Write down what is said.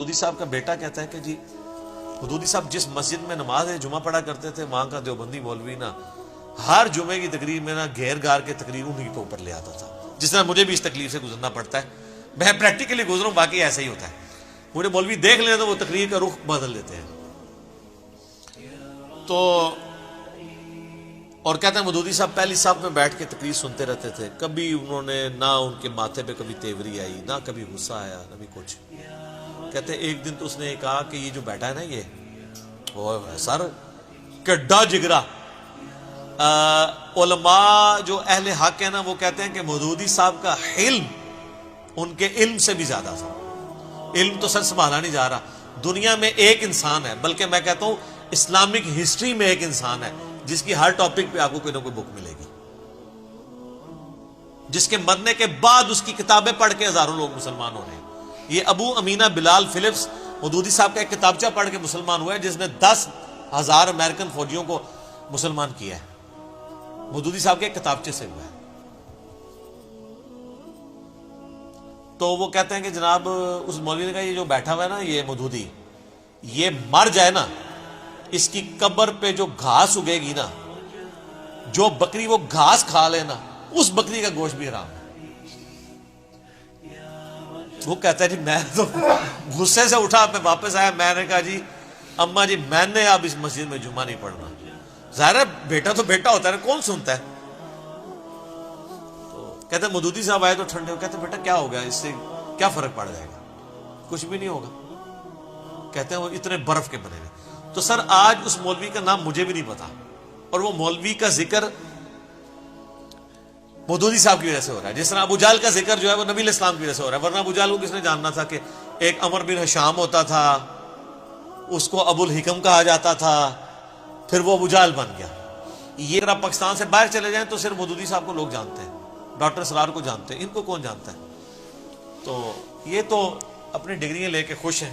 حدودی صاحب کا بیٹا کہتا ہے کہ جی حدودی صاحب جس مسجد میں نماز جمعہ پڑھا کرتے تھے وہاں کا دیوبندی مولوی نا ہر جمعے کی تقریر میں نا گھیر گار کے تقریر انہیں کے اوپر لے آتا تھا. جس طرح مجھے بھی اس تکلیف سے گزرنا پڑتا ہے, میں پریکٹیکلی گزروں, باقی ایسا ہی ہوتا ہے. مجھے مولوی دیکھ لیں تو وہ تقریر کا رخ بدل لیتے ہیں. تو اور کہتے ہیں مودودی صاحب پہلی صف میں بیٹھ کے تقریر سنتے رہتے تھے. کبھی انہوں نے نہ ان کے ماتھے پہ کبھی تیوری آئی, نہ کبھی غصہ آیا, نہ بھی کچھ. کہتے ہیں ایک دن تو اس نے کہا کہ یہ جو بیٹھا ہے نا یہ سر کڈا جگرا. علماء جو اہل حق ہے نا وہ کہتے ہیں کہ مودودی صاحب کا علم ان کے علم سے بھی زیادہ تھا. علم تو سر سنبھالا نہیں جا رہا. دنیا میں ایک انسان ہے, بلکہ میں کہتا ہوں اسلامک ہسٹری میں ایک انسان ہے جس کی ہر ٹاپک پہ آپ کو کوئی نہ کوئی بک ملے گی, جس کے مرنے کے بعد اس کی کتابیں پڑھ کے ہزاروں لوگ مسلمان ہو رہے ہیں. یہ ابو امینہ بلال فلپس مودودی صاحب کا ایک کتابچہ پڑھ کے مسلمان ہوا ہے, جس نے 10,000 امریکن فوجیوں کو مسلمان کیا ہے. مودودی صاحب کے ایک کتابچے سے ہوا ہے. تو وہ کہتے ہیں کہ جناب اس مولوی نے کہا یہ جو بیٹھا ہوا ہے نا یہ مودودی, یہ مر جائے نا, اس کی قبر پہ جو گھاس اگے گی نا, جو بکری وہ گھاس کھا لے نا, اس بکری کا گوشت بھی حرام ہے. وہ کہتا ہے جی میں تو غصے سے اٹھا, میں واپس آیا, میں نے کہا جی اماں جی میں نے اب اس مسجد میں جمعہ نہیں پڑھنا. ظاہر ہے بیٹا تو بیٹا ہوتا ہے, کون سنتا ہے. تو کہتے ہیں مودودی صاحب آئے تو ٹھنڈے ہو, کہتے ہیں بیٹا کیا ہو گیا, اس سے کیا فرق پڑ جائے گا, کچھ بھی نہیں ہوگا. کہتے ہیں وہ اتنے برف کے بنے ہوئے. تو سر آج اس مولوی کا نام مجھے بھی نہیں پتا, اور وہ مولوی کا ذکر مودودی صاحب کی وجہ سے ہو رہا ہے. جس طرح ابو جہل کا ذکر جو ہے وہ نبی علیہ السلام کی وجہ سے ہو رہا ہے, ورنہ ابو جہل کو کس نے جاننا تھا کہ ایک عمر بن ہشام ہوتا تھا, اس کو ابو الحکم کہا جاتا تھا, پھر وہ ابو جہل بن گیا. یہ اگر آپ پاکستان سے باہر چلے جائیں تو صرف مودودی صاحب کو لوگ جانتے ہیں, ڈاکٹر سرار کو جانتے ہیں, ان کو کون جانتا ہے. تو یہ تو اپنی ڈگریاں لے کے خوش ہیں.